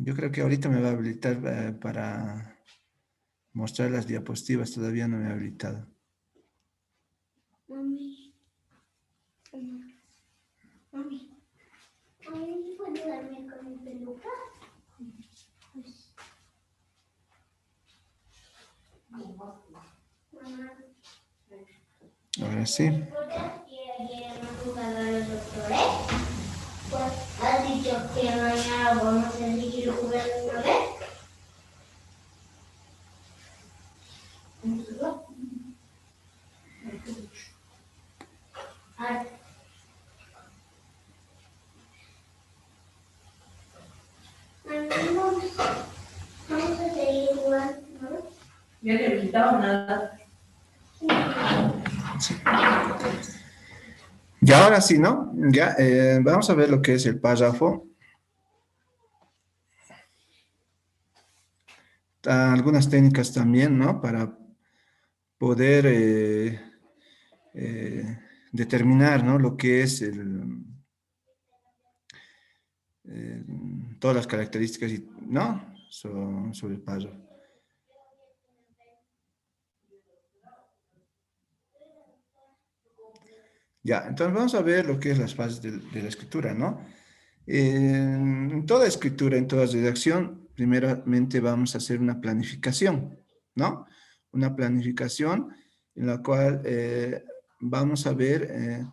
Yo creo que ahorita me va a habilitar para mostrar las diapositivas. Todavía no me ha habilitado. Mami, mami, mami, ¿puedo ayudarme con mi peluca? Pues, mamá. Ahora sí. Ayer hemos jugado a los doctores. Pues has dicho que mañana vamos a seguir jugando una vez. Vamos a seguir jugando, ¿no? Ya le he visitado nada. Y ahora sí, ¿no? Ya, vamos a ver lo que es el párrafo. Algunas técnicas también, ¿no? Para poder determinar, ¿no? Lo que es todas las características, ¿no? Sobre el párrafo. Ya, entonces vamos a ver lo que es las fases de la escritura, ¿no? En toda escritura, en toda redacción, primeramente vamos a hacer una planificación, ¿no? Una planificación en la cual vamos a ver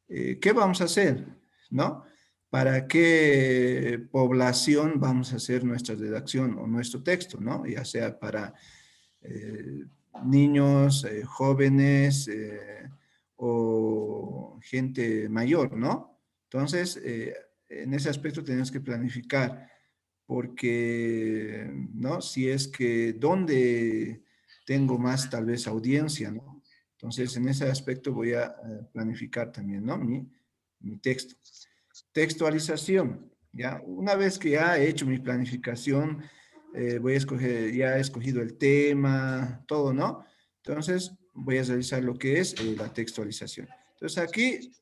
qué vamos a hacer, ¿no? Para qué población vamos a hacer nuestra redacción o nuestro texto, ¿no? Ya sea para eh, niños, jóvenes o gente mayor, ¿no? Entonces, en ese aspecto tenemos que planificar, porque, ¿no? Si es que dónde tengo más tal vez audiencia, ¿no? Entonces, en ese aspecto voy a planificar también, ¿no? Mi texto. Textualización, ¿ya? Una vez que ya he hecho mi planificación, voy a escoger, ya he escogido el tema, todo, ¿no? Entonces, voy a realizar lo que es la textualización. Entonces, aquí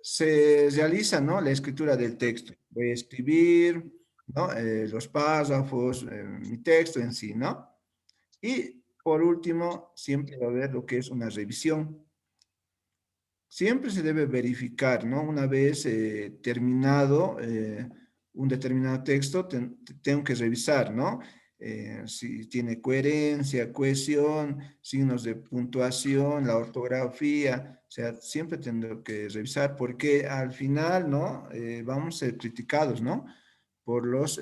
se realiza, ¿no? La escritura del texto. Voy a escribir, ¿no? Los párrafos, mi texto en sí, ¿no? Y por último, siempre va a haber lo que es una revisión. Siempre se debe verificar, ¿no? Una vez terminado un determinado texto, tengo que revisar, ¿no? Si tiene coherencia, cohesión, signos de puntuación, la ortografía, o sea, siempre tengo que revisar porque al final, ¿no? Vamos a ser criticados, ¿no? Por los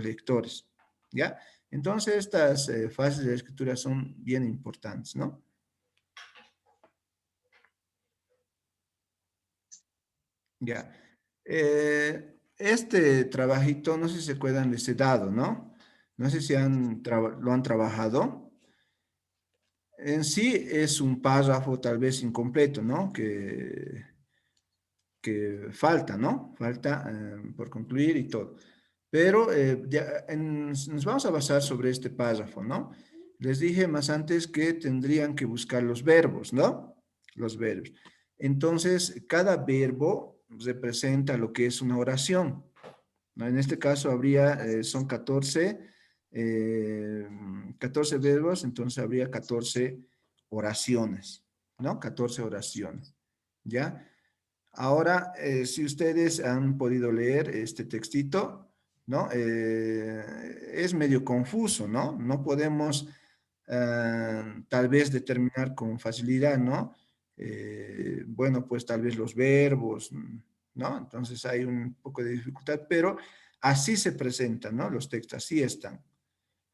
lectores, ¿ya? Entonces, estas fases de la escritura son bien importantes, ¿no? Ya. Este trabajito, no sé si se acuerdan de ese dado, ¿no? No sé si lo han trabajado. En sí es un párrafo tal vez incompleto, ¿no? Que falta, ¿no? Falta por concluir y todo. Pero nos vamos a basar sobre este párrafo, ¿no? Les dije más antes que tendrían que buscar los verbos, ¿no? Los verbos. Entonces, cada verbo representa lo que es una oración, ¿no? En este caso son 14 verbos, entonces habría 14 oraciones, ¿no? 14 oraciones, ¿ya? Ahora, si ustedes han podido leer este textito, ¿no? Es medio confuso, ¿no? No podemos tal vez determinar con facilidad, ¿no? Bueno, pues tal vez los verbos, ¿no? Entonces hay un poco de dificultad, pero así se presentan, ¿no? Los textos, así están.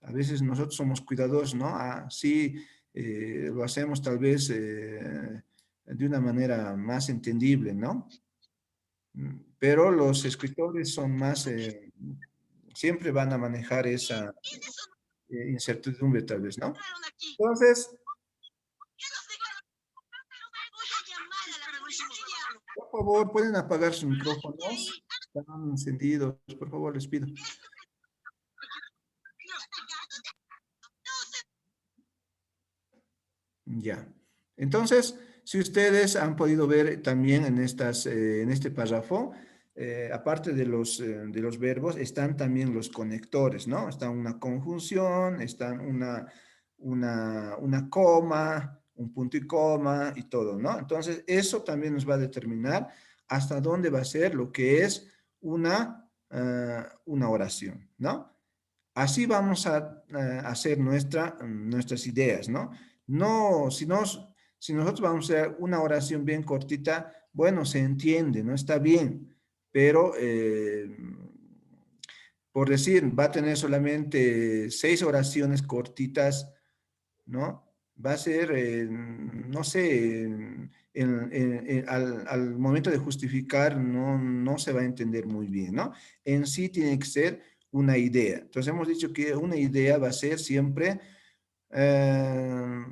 A veces nosotros somos cuidadosos, ¿no? Así lo hacemos tal vez de una manera más entendible, ¿no? Pero los escritores son más, siempre van a manejar esa incertidumbre tal vez, ¿no? Entonces, por favor, pueden apagar sus micrófonos, están encendidos, por favor, les pido. Ya. Entonces, si ustedes han podido ver también en este párrafo, aparte de los verbos, están también los conectores, ¿no? Está una conjunción, están una coma, un punto y coma y todo, ¿no? Entonces, eso también nos va a determinar hasta dónde va a ser lo que es una oración, ¿no? Así vamos a hacer nuestras ideas, ¿no? No, si nosotros vamos a hacer una oración bien cortita, bueno, se entiende, ¿no? Está bien, pero por decir, va a tener solamente 6 oraciones cortitas, ¿no? Va a ser, no sé, al momento de justificar no se va a entender muy bien, ¿no? En sí tiene que ser una idea. Entonces hemos dicho que una idea va a ser siempre eh,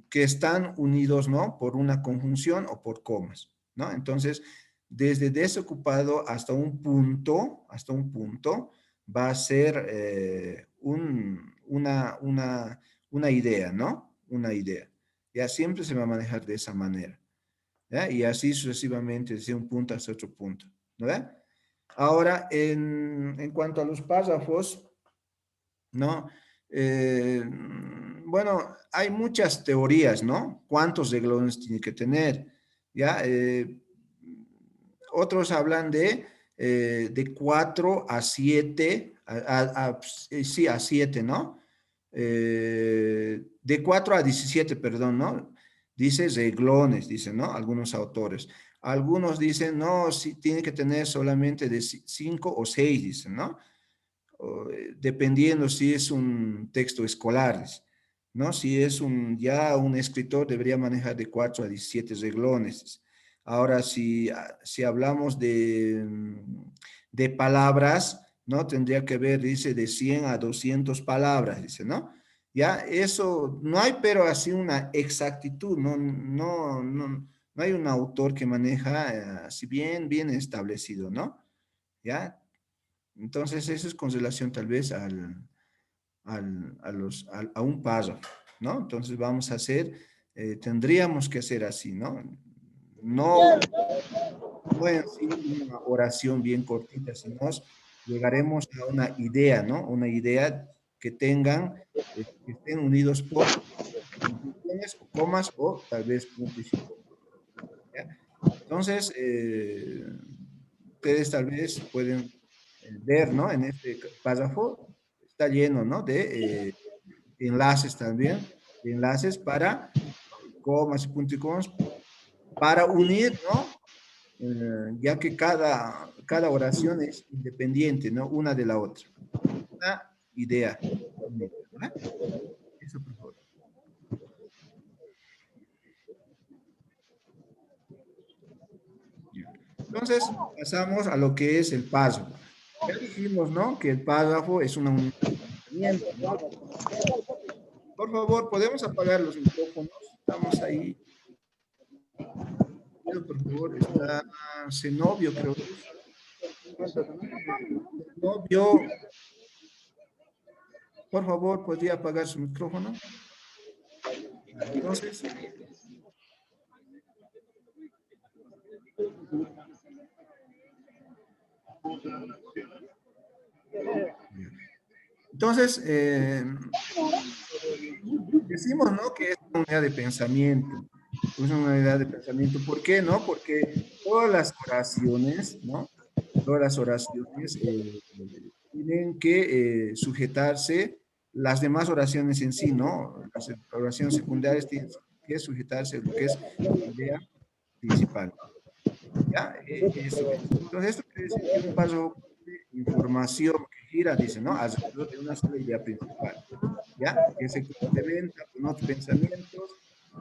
que están unidos, ¿no? Por una conjunción o por comas, ¿no? Entonces, desde desocupado hasta un punto, va a ser una idea, ¿no? Una idea. Ya siempre se va a manejar de esa manera, ¿ya? Y así sucesivamente, desde un punto hasta otro punto, ¿no? ¿Ve? Ahora, en cuanto a los párrafos, ¿no? Bueno, hay muchas teorías, ¿no? ¿Cuántos renglones tiene que tener? ¿Ya? Otros hablan de 4 a 7, sí, a 7, ¿no? De 4 a 17, perdón, ¿no? Dice renglones, dicen, ¿no? Algunos autores. Algunos dicen, no, sí, tiene que tener solamente de 5 o 6, dicen, ¿no? Dependiendo si es un texto escolar, ¿no? Si es ya un escritor, debería manejar de 4 a 17 renglones. Ahora, si hablamos de palabras, ¿no? Tendría que ver, dice, de 100 a 200 palabras, dice, ¿no? Ya, eso, no hay, pero así una exactitud, no hay un autor que maneja, si bien establecido, ¿no? ¿Ya? Entonces, eso es con relación tal vez a un párrafo, ¿no? Entonces, vamos a hacer, tendríamos que hacer así, ¿no? No, no en sí una oración bien cortita, sino llegaremos a una idea, ¿no? Una idea que tengan, que estén unidos por conjunciones o comas o tal vez puntos y comas, ¿ya? Entonces, ustedes tal vez pueden ver, ¿no? En este párrafo está lleno, ¿no? De enlaces también, de enlaces para comas y puntos y comas, para unir, ¿no? Ya que cada oración es independiente, ¿no? Una de la otra. Una idea. ¿No? Eso, por favor. Entonces, pasamos a lo que es el párrafo. Ya dijimos, ¿no? Que el párrafo es una unidad de pensamiento, ¿no? Por favor, ¿podemos apagar los micrófonos? Estamos ahí. Por favor, está Zenobio, creo que es. Zenobio, por favor, ¿podría apagar su micrófono? Entonces, entonces decimos, ¿no? Que es una unidad de pensamiento. Es una unidad de pensamiento. ¿Por qué, no? Porque todas las oraciones, ¿no? Todas las oraciones tienen que sujetarse, las demás oraciones en sí, ¿no? Las oraciones secundarias tienen que sujetarse a lo que es la idea principal. ¿Ya? Eso es. Entonces, esto quiere decir que un paso de información que gira, dice, ¿no? Alrededor de una sola idea principal. ¿Ya? Que se complementa con otros pensamientos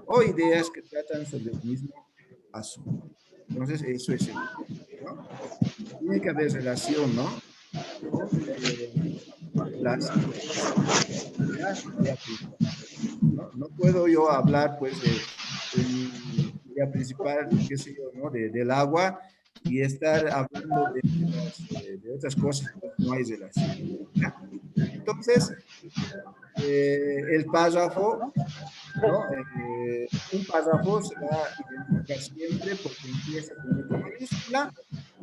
o ideas que tratan sobre el mismo asunto. Entonces, eso es el, ¿no? Tiene que haber relación, ¿no? Con las ideas principales, ¿no? No puedo yo hablar, pues, de mi idea principal, qué sé yo, ¿no? Del agua y estar hablando de otras cosas, pues no hay relación. ¿Ya? Entonces, el párrafo, ¿no? Un párrafo se va a identificar siempre porque empieza con letra mayúscula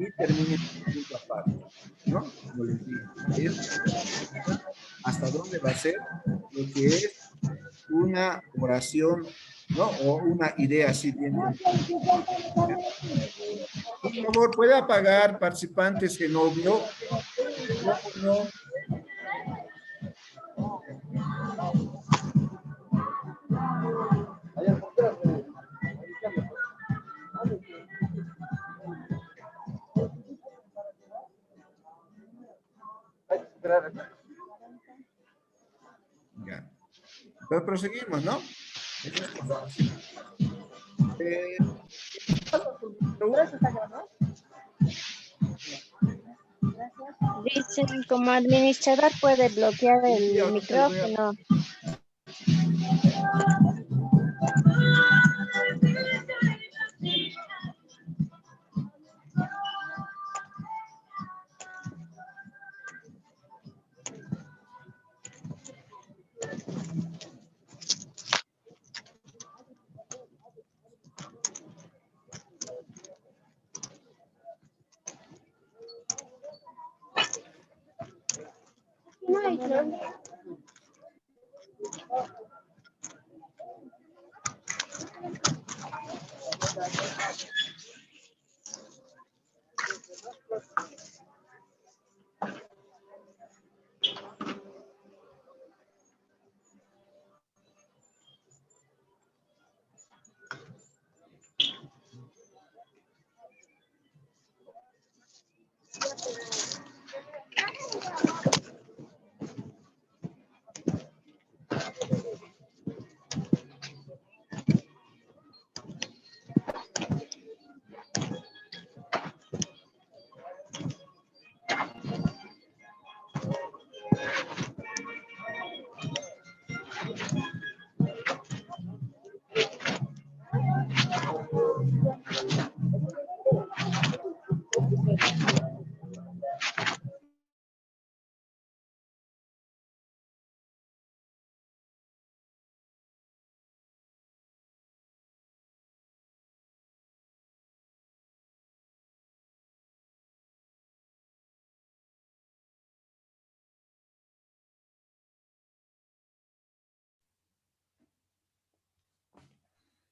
y termine en un punto aparte, ¿no? Como les digo, es hasta dónde va a ser lo que es una oración, ¿no? O una idea así bien concreta. Por favor, puede apagar, participantes, el novio, el micrófono. Ya. Pero proseguimos, ¿no? Esa es continuación. Eh, Dicen, como administrador puede bloquear sí, sí, el ahorita le voy a... micrófono.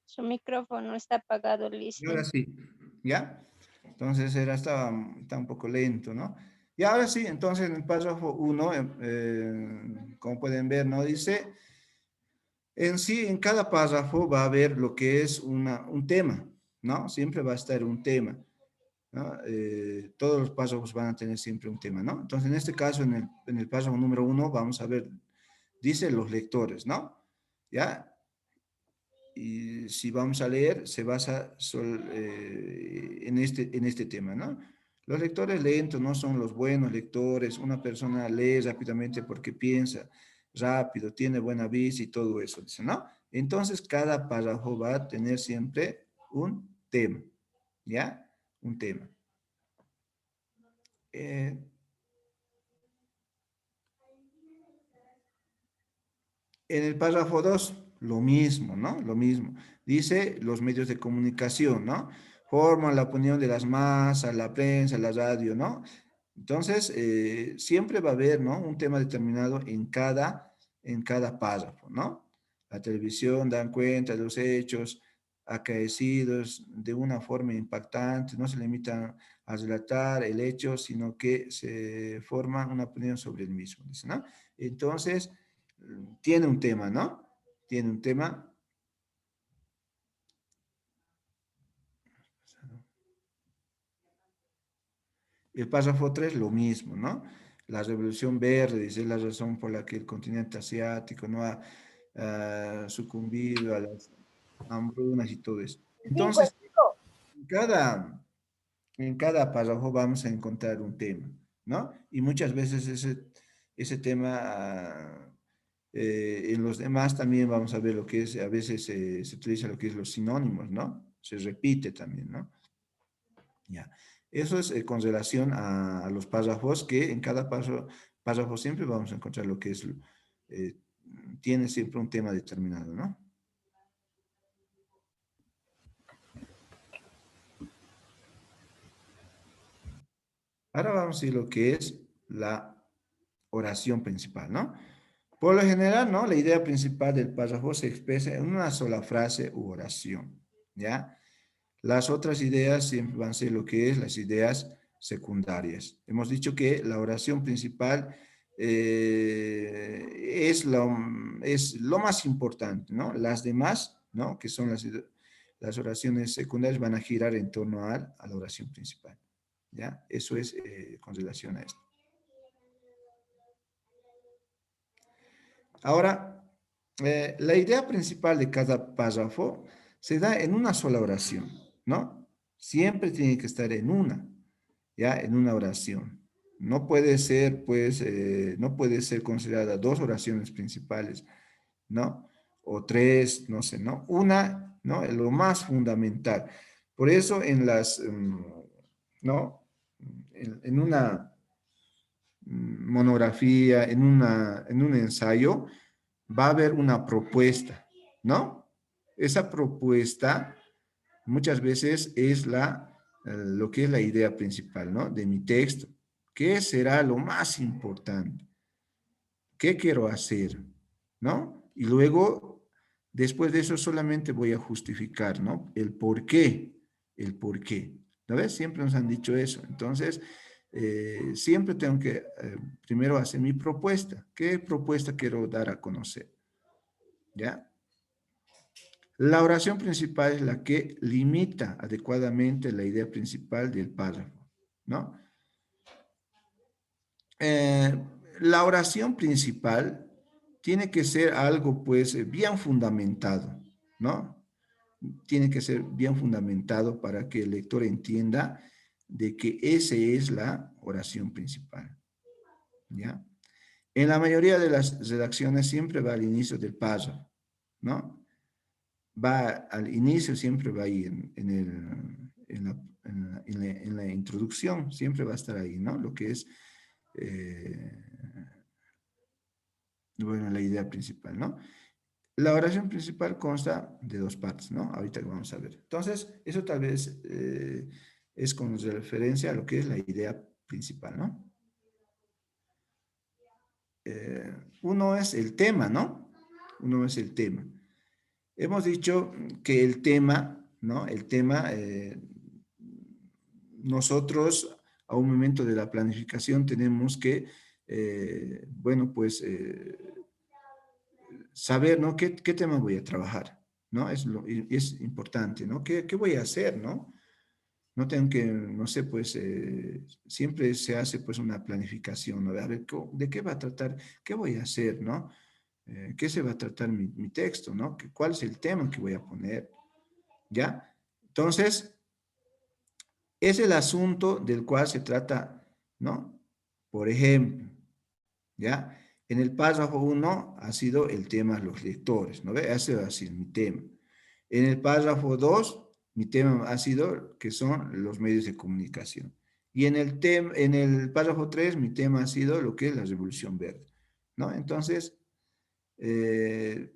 Su micrófono está apagado, Y ahora Lizzie. sí, ¿ya? Entonces está un poco lento, ¿no? Y ahora sí, entonces en el párrafo 1, como pueden ver, ¿no? Dice, en sí, en cada párrafo va a haber lo que es un tema, ¿no? Siempre va a estar un tema, ¿no? Todos los párrafos van a tener siempre un tema, ¿no? Entonces, en este caso, en el párrafo número 1, vamos a ver, dice los lectores, ¿no? ¿Ya? Y si vamos a leer, se basa en este tema, ¿no? Los lectores lentos no son los buenos lectores. Una persona lee rápidamente porque piensa rápido, tiene buena vista y todo eso, dice, ¿no? Entonces, cada párrafo va a tener siempre un tema, ¿ya? Un tema. Eh, En el párrafo 2 lo mismo, ¿no? Lo mismo. Dice los medios de comunicación, ¿no? Forman la opinión de las masas, la prensa, la radio, ¿no? Entonces, siempre va a haber, ¿no? Un tema determinado en cada párrafo, ¿no? La televisión dan cuenta de los hechos acaecidos de una forma impactante, no se limitan a relatar el hecho, sino que se forma una opinión sobre el mismo, dice, ¿no? Entonces, tiene un tema, ¿no? Tiene un tema. El párrafo 3, lo mismo, ¿no? La revolución verde, dice la razón por la que el continente asiático no ha sucumbido a las hambrunas y todo eso. Entonces, en cada, en cada párrafo vamos a encontrar un tema, ¿no? Y muchas veces ese tema, en los demás también vamos a ver lo que es, a veces se utiliza lo que es los sinónimos, ¿no? Se repite también, ¿no? Ya. Eso es con relación a los párrafos, que en cada párrafo siempre vamos a encontrar lo que es, eh, tiene siempre un tema determinado, ¿no? Ahora vamos a ir lo que es la oración principal, ¿no? Por lo general, ¿no? La idea principal del párrafo se expresa en una sola frase u oración, ¿ya? Las otras ideas siempre van a ser lo que es las ideas secundarias. Hemos dicho que la oración principal es lo más importante, ¿no? Las demás, ¿no? Que son las oraciones secundarias van a girar en torno a la oración principal, ¿ya? Eso es con relación a esto. Ahora, la idea principal de cada párrafo se da en una sola oración, ¿no? Siempre tiene que estar en una, ¿ya? En una oración. No puede ser, pues, no puede ser considerada dos oraciones principales, ¿no? O tres, no sé, ¿no? Una, ¿no? Es lo más fundamental. Por eso ¿no? En una monografía, en un ensayo, va a haber una propuesta, ¿no? Esa propuesta muchas veces es lo que es la idea principal, ¿no? De mi texto. ¿Qué será lo más importante? ¿Qué quiero hacer? ¿No? Y luego, después de eso, solamente voy a justificar, ¿no? El por qué. ¿No ves? Siempre nos han dicho eso. Entonces, siempre tengo que primero hacer mi propuesta. ¿Qué propuesta quiero dar a conocer? ¿Ya? La oración principal es la que limita adecuadamente la idea principal del párrafo, ¿no? Eh, la oración principal tiene que ser algo, pues, bien fundamentado, ¿no? Tiene que ser bien fundamentado para que el lector entienda de que esa es la oración principal, ¿ya? En la mayoría de las redacciones siempre va al inicio del párrafo, ¿no? Va al inicio, siempre va ahí en la introducción, siempre va a estar ahí, ¿no? Lo que es, eh, bueno, la idea principal, ¿no? La oración principal consta de dos partes, ¿no? Ahorita lo vamos a ver. Entonces, eso tal vez es con referencia a lo que es la idea principal, ¿no? Uno es el tema, ¿no? Uno es el tema. Hemos dicho que el tema, ¿no? El tema, nosotros a un momento de la planificación tenemos que, bueno, pues saber, ¿no? ¿Qué tema voy a trabajar? ¿No? Es importante, ¿no? ¿Qué voy a hacer, ¿no? No tengo que, no sé, pues siempre se hace pues una planificación, ¿no? A ver, ¿de qué va a tratar? ¿Qué voy a hacer, ¿no? ¿Qué se va a tratar mi texto, ¿no? ¿Cuál es el tema que voy a poner? ¿Ya? Entonces, es el asunto del cual se trata, ¿no? Por ejemplo, ¿ya? En el párrafo 1 ha sido el tema los lectores, ¿no ve? Ese ha sido mi tema. En el párrafo 2, mi tema ha sido que son los medios de comunicación. Y en el párrafo 3, mi tema ha sido lo que es la revolución verde, ¿no? Entonces, eh,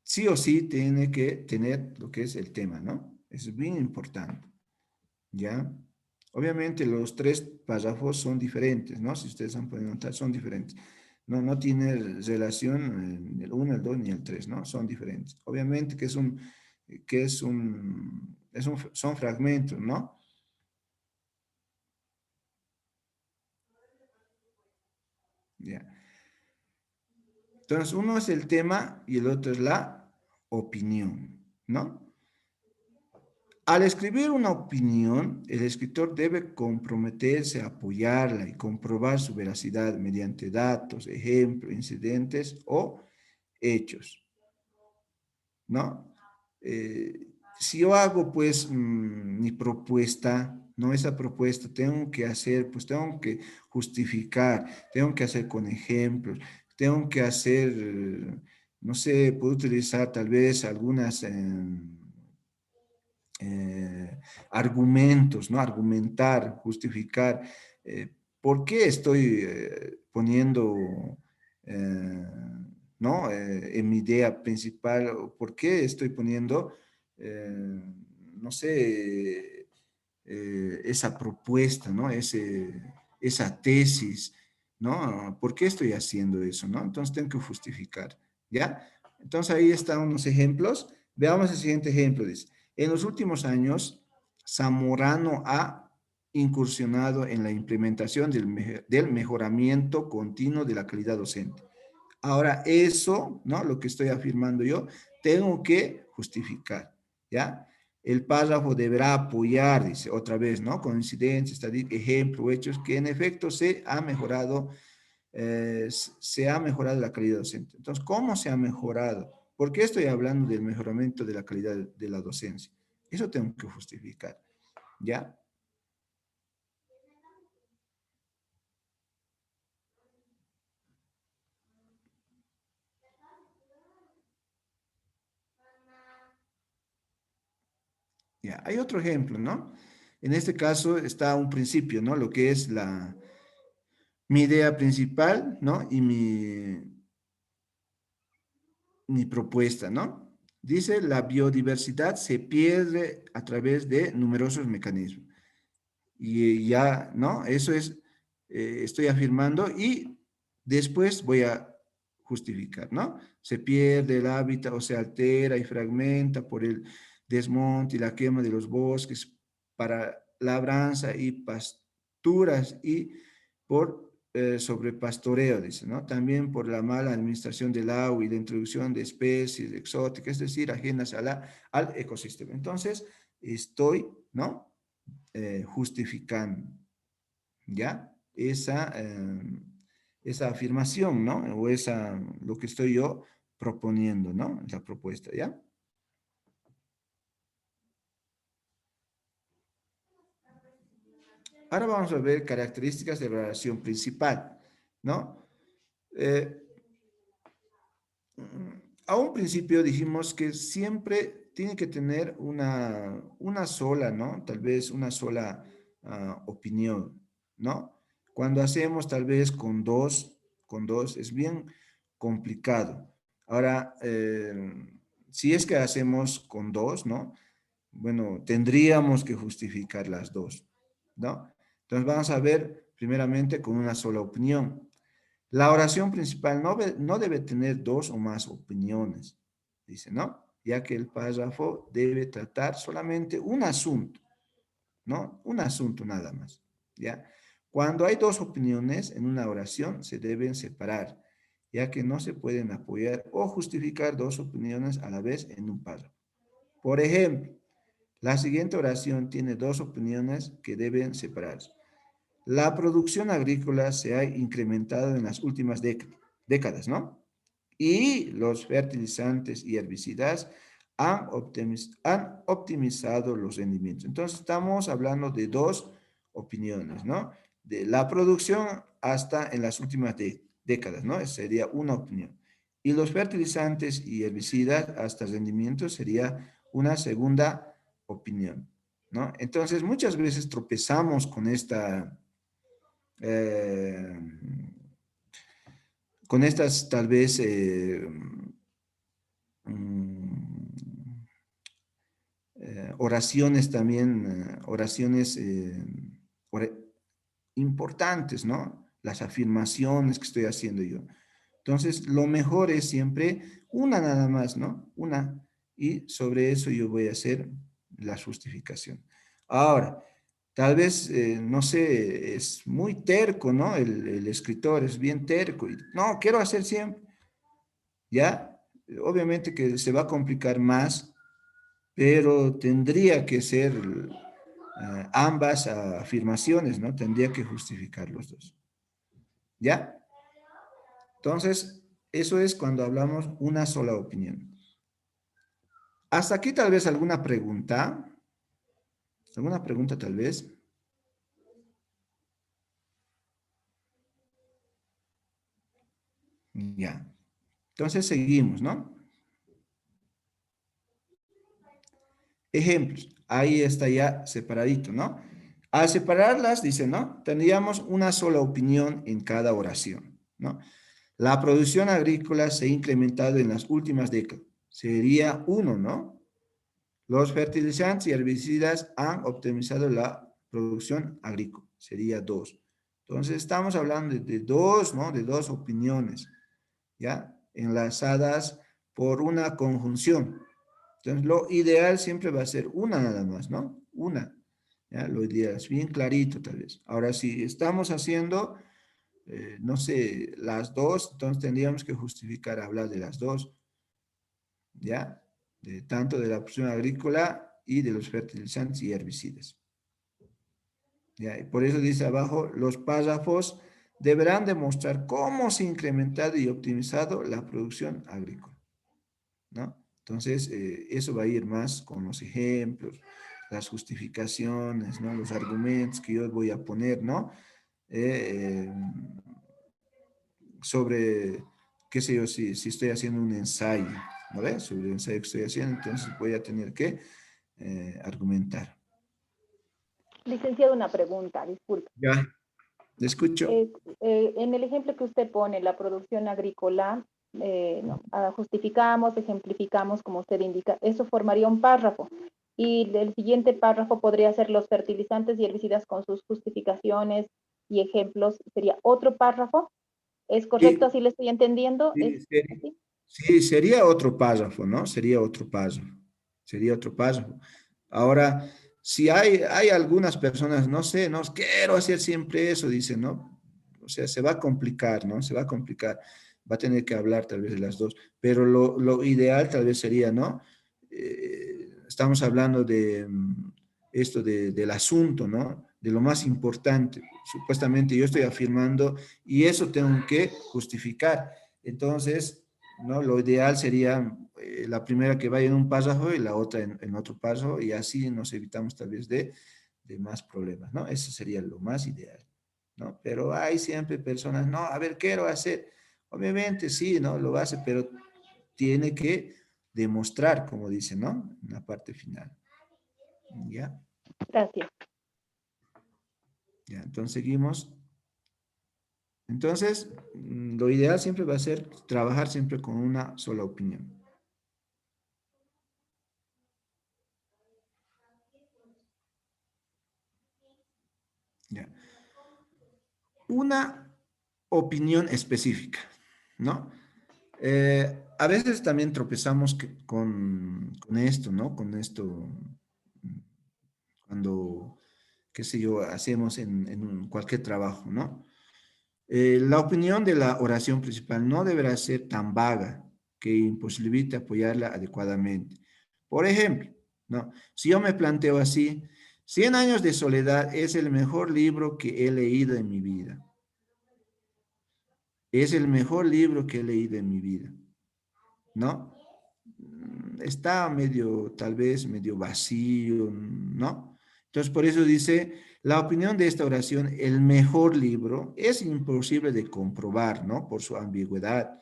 sí o sí tiene que tener lo que es el tema, ¿no? Es bien importante, ¿ya? Obviamente los tres párrafos son diferentes, ¿no? Si ustedes han podido notar, son diferentes. No tiene relación el 1, el 2 ni el 3, ¿no? Son diferentes. Obviamente son fragmentos, ¿no? Ya. Entonces, uno es el tema y el otro es la opinión, ¿no? Al escribir una opinión, el escritor debe comprometerse a apoyarla y comprobar su veracidad mediante datos, ejemplos, incidentes o hechos, ¿no? Si yo hago pues mi propuesta, ¿no? Esa propuesta tengo que hacer, pues tengo que justificar, tengo que hacer con ejemplos, tengo que hacer, no sé, puedo utilizar tal vez algunas argumentos, ¿no? Argumentar, justificar. ¿Por qué estoy poniendo, eh, ¿no? En mi idea principal, ¿por qué estoy poniendo, no sé, esa propuesta, ¿no? Esa tesis, ¿no? ¿Por qué estoy haciendo eso, no? Entonces tengo que justificar, ¿ya? Entonces ahí están unos ejemplos. Veamos el siguiente ejemplo, dice. En los últimos años, Zamorano ha incursionado en la implementación del mejoramiento continuo de la calidad docente. Ahora, eso, ¿no? Lo que estoy afirmando yo, tengo que justificar, ¿ya? El párrafo deberá apoyar, dice otra vez, ¿no? Coincidencia, estadística, ejemplo, hechos, que en efecto se ha mejorado la calidad docente. Entonces, ¿cómo se ha mejorado? ¿Por qué estoy hablando del mejoramiento de la calidad de la docencia? Eso tengo que justificar, ¿ya? Ya, hay otro ejemplo, ¿no? En este caso está un principio, ¿no? Lo que es mi idea principal, ¿no? Y mi propuesta, ¿no? Dice, la biodiversidad se pierde a través de numerosos mecanismos. Y ya, ¿no? Eso es, estoy afirmando y después voy a justificar, ¿no? Se pierde el hábitat o se altera y fragmenta por el desmonte y la quema de los bosques para labranza y pasturas y por sobrepastoreo, dice, ¿no? También por la mala administración del agua y la introducción de especies exóticas, es decir, ajenas al ecosistema. Entonces, estoy, ¿no? Justificando, ¿ya? Esa afirmación, ¿no? O lo que estoy yo proponiendo, ¿no? La propuesta, ¿ya? Ahora vamos a ver características de la oración principal, ¿no? Eh, a un principio dijimos que siempre tiene que tener una sola, ¿no? Tal vez una sola opinión, ¿no? Cuando hacemos tal vez con dos es bien complicado. Ahora, si es que hacemos con dos, ¿no? Bueno, tendríamos que justificar las dos, ¿no? Entonces vamos a ver primeramente con una sola opinión. La oración principal no debe tener dos o más opiniones, dice, ¿no? Ya que el párrafo debe tratar solamente un asunto, ¿no? Un asunto nada más, ¿ya? Cuando hay dos opiniones en una oración, se deben separar, ya que no se pueden apoyar o justificar dos opiniones a la vez en un párrafo. Por ejemplo, la siguiente oración tiene dos opiniones que deben separarse. La producción agrícola se ha incrementado en las últimas décadas, ¿no? Y los fertilizantes y herbicidas han optimizado los rendimientos. Entonces, estamos hablando de dos opiniones, ¿no? De la producción hasta en las últimas décadas, ¿no? Esa sería una opinión. Y los fertilizantes y herbicidas hasta el rendimiento sería una segunda opinión, ¿no? Entonces, muchas veces tropezamos eh, con estas tal vez mm, oraciones también, oraciones importantes, ¿no? Las afirmaciones que estoy haciendo yo. Entonces, lo mejor es siempre una nada más, ¿no? Una. Y sobre eso yo voy a hacer la justificación. Ahora, tal vez, no sé, es muy terco, ¿no? El escritor es bien terco. Y, no, quiero hacer siempre. Ya, obviamente que se va a complicar más, pero tendría que ser ambas afirmaciones, ¿no? Tendría que justificar los dos. ¿Ya? Entonces, eso es cuando hablamos una sola opinión. Hasta aquí tal vez alguna pregunta. ¿Alguna pregunta tal vez? Ya. Entonces seguimos, ¿no? Ejemplos. Ahí está ya separadito, ¿no? Al separarlas, dice, ¿no? Tendríamos una sola opinión en cada oración, ¿no? La producción agrícola se ha incrementado en las últimas décadas. Sería uno, ¿no? Los fertilizantes y herbicidas han optimizado la producción agrícola. Sería 2. Entonces, estamos hablando de dos, ¿no? De dos opiniones, ¿ya? Enlazadas por una conjunción. Entonces, lo ideal siempre va a ser una nada más, ¿no? Una. ¿Ya? Lo ideal es bien clarito, tal vez. Ahora, si estamos haciendo, no sé, las dos, entonces tendríamos que justificar hablar de las dos, ¿ya? Tanto de la opción agrícola y de los fertilizantes y herbicidas. ¿Ya? Y por eso dice abajo, los párrafos deberán demostrar cómo se ha incrementado y optimizado la producción agrícola, ¿no? Entonces, eso va a ir más con los ejemplos, las justificaciones, ¿no? Los argumentos que yo voy a poner, ¿no? Eh, sobre, qué sé yo, si estoy haciendo un ensayo, ¿no ves? Sobre el ensayo que estoy haciendo, entonces voy a tener que argumentar. Licenciado, una pregunta, disculpe. Ya, le escucho. En el ejemplo que usted pone, la producción agrícola, no, justificamos, ejemplificamos, como usted indica, eso formaría un párrafo. Y el siguiente párrafo podría ser los fertilizantes y herbicidas con sus justificaciones y ejemplos. ¿Sería otro párrafo? ¿Es correcto? Sí, ¿Así le estoy entendiendo? sí, ¿Es así? sí, sería otro párrafo, ¿no? Sería otro párrafo. Sería otro párrafo. Ahora, si hay algunas personas, no sé, no quiero hacer siempre eso, dicen, ¿no? O sea, se va a complicar, ¿no? Se va a complicar. Va a tener que hablar tal vez de las dos. Pero lo ideal tal vez sería, ¿no? Estamos hablando de esto del asunto, ¿no? De lo más importante. Supuestamente yo estoy afirmando y eso tengo que justificar. Entonces, ¿no? Lo ideal sería la primera que vaya en un párrafo y la otra en otro párrafo y así nos evitamos tal vez de más problemas, ¿no? Eso sería lo más ideal, ¿no? Pero hay siempre personas, no, a ver, ¿qué lo hacer? Obviamente sí, ¿no? Lo hace, pero tiene que demostrar, como dice, ¿no? En la parte final. ¿Ya? Gracias. Ya, entonces seguimos. Entonces, lo ideal siempre va a ser trabajar siempre con una sola opinión. Ya. Una opinión específica, ¿no? A veces también tropezamos con esto, ¿no? Con esto, cuando, qué sé yo, hacemos en cualquier trabajo, ¿no? La opinión de la oración principal no deberá ser tan vaga que imposibilite apoyarla adecuadamente. Por ejemplo, ¿no? Si yo me planteo así, 100 años de soledad es el mejor libro que he leído en mi vida. Es el mejor libro que he leído en mi vida, ¿no? Está medio, tal vez, medio vacío, ¿no? Entonces, por eso dice, la opinión de esta oración, el mejor libro, es imposible de comprobar, ¿no? Por su ambigüedad.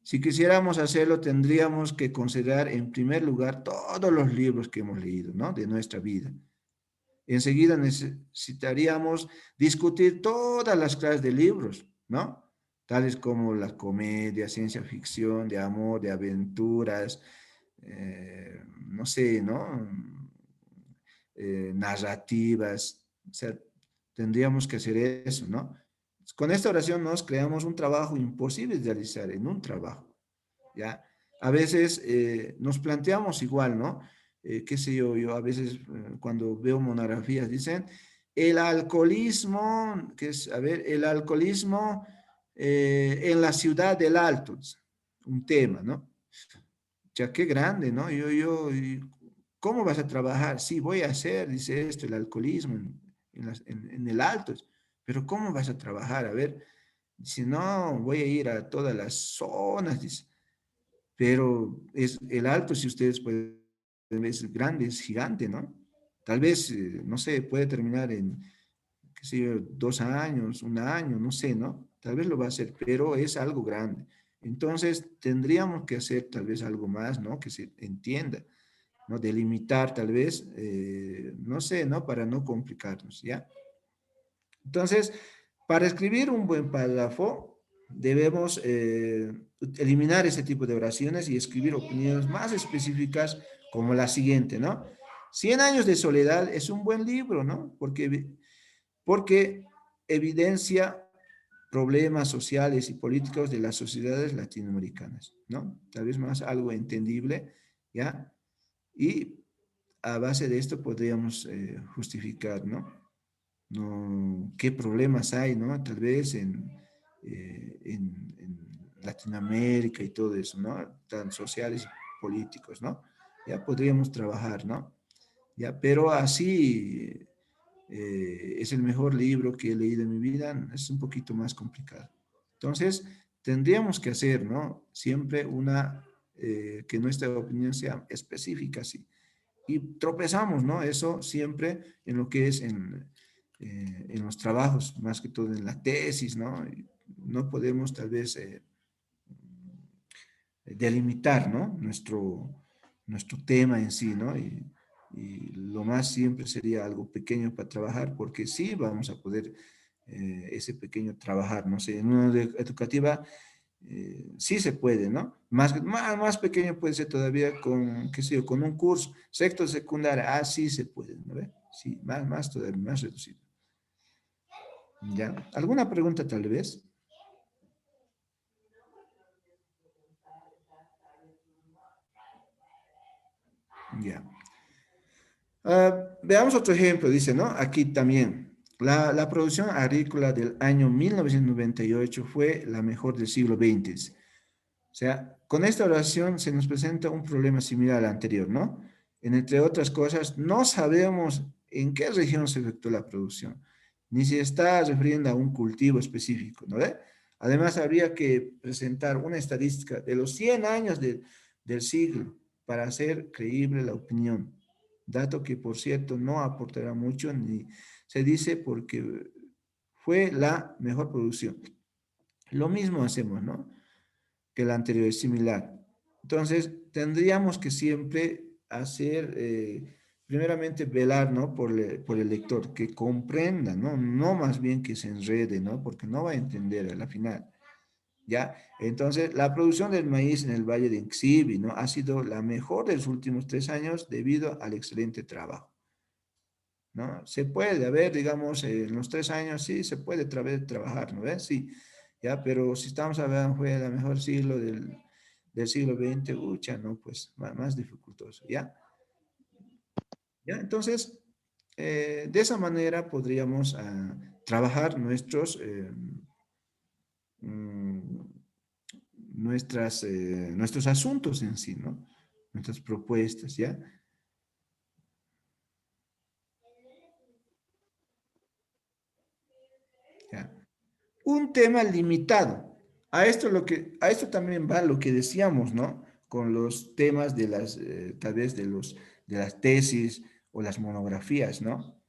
Si quisiéramos hacerlo, tendríamos que considerar en primer lugar todos los libros que hemos leído, ¿no? De nuestra vida. Enseguida necesitaríamos discutir todas las clases de libros, ¿no? Tales como la comedia, ciencia ficción, de amor, de aventuras, no sé, ¿no? Narrativas, o sea, tendríamos que hacer eso, ¿no? Con esta oración nos creamos un trabajo imposible de realizar en un trabajo, ¿ya? A veces nos planteamos igual, ¿no? Qué sé yo a veces cuando veo monografías dicen, el alcoholismo, que es, a ver, el alcoholismo en la ciudad del Alto, un tema, ¿no? Ya qué grande, ¿no? Y ¿cómo vas a trabajar? Sí, voy a hacer, dice esto, el alcoholismo en el Alto, pero ¿cómo vas a trabajar? A ver, dice, no, voy a ir a todas las zonas, dice, pero es el Alto, si ustedes pueden ver, es grande, es gigante, ¿no? Tal vez, no sé, puede terminar en, qué sé yo, 2 años, un año, no sé, ¿no? Tal vez lo va a hacer, pero es algo grande. Entonces, tendríamos que hacer tal vez algo más, ¿no? Que se entienda, ¿no? Delimitar tal vez, no sé, ¿no? Para no complicarnos, ¿ya? Entonces, para escribir un buen párrafo, debemos eliminar ese tipo de oraciones y escribir opiniones más específicas como la siguiente, ¿no? 100 años de soledad es un buen libro, ¿no? Porque evidencia problemas sociales y políticos de las sociedades latinoamericanas, ¿no? Tal vez más algo entendible, ¿ya? Y a base de esto podríamos justificar, ¿no? ¿No? ¿Qué problemas hay, ¿no? Tal vez en Latinoamérica y todo eso, ¿no? Tan sociales y políticos, ¿no? Ya podríamos trabajar, ¿no? Ya, pero así es el mejor libro que he leído en mi vida, es un poquito más complicado. Entonces, tendríamos que hacer, ¿no? Siempre que nuestra opinión sea específica, sí. Y tropezamos, ¿no? Eso siempre en lo que es en los trabajos, más que todo en la tesis, ¿no? Y no podemos tal vez delimitar, ¿no? Nuestro tema en sí, ¿no? Y lo más siempre sería algo pequeño para trabajar, porque sí vamos a poder ese pequeño trabajar, no sé, en una educativa sí se puede, ¿no? Más pequeño puede ser todavía con, qué sé yo, con un curso, sexto de secundaria, sí se puede, ¿no ve? Sí, más todavía, más reducido. ¿Ya? ¿Alguna pregunta tal vez? Ya. Veamos otro ejemplo, dice, ¿no? Aquí también. La producción agrícola del año 1998 fue la mejor del siglo XX. O sea, con esta oración se nos presenta un problema similar al anterior, ¿no? Entre otras cosas, no sabemos en qué región se efectuó la producción, ni si está refiriendo a un cultivo específico, ¿no ve? Además, habría que presentar una estadística de los 100 años del siglo para hacer creíble la opinión. Dato que, por cierto, no aportará mucho, ni se dice porque fue la mejor producción. Lo mismo hacemos, ¿no? Que la anterior es similar. Entonces, tendríamos que siempre hacer, primeramente, velar, ¿no? Por el lector, que comprenda, ¿no? No más bien que se enrede, ¿no? Porque no va a entender a la final, ¿ya? Entonces, la producción del maíz en el Valle de Ixibi, ¿no? Ha sido la mejor de los últimos 3 años debido al excelente trabajo, ¿no? Se puede, a ver, digamos, en los 3 años sí se puede trabajar, ¿no ves? Sí, ya, pero si estamos hablando fue el mejor siglo del siglo XX, ucha, ¿no? Pues más dificultoso, ¿ya? ¿Ya? Entonces, de esa manera podríamos trabajar mm, nuestros asuntos en sí, ¿no? Nuestras propuestas, ¿ya? ¿Ya? Un tema limitado. A esto también va lo que decíamos, ¿no? Con los temas tal vez de las tesis o las monografías, ¿no?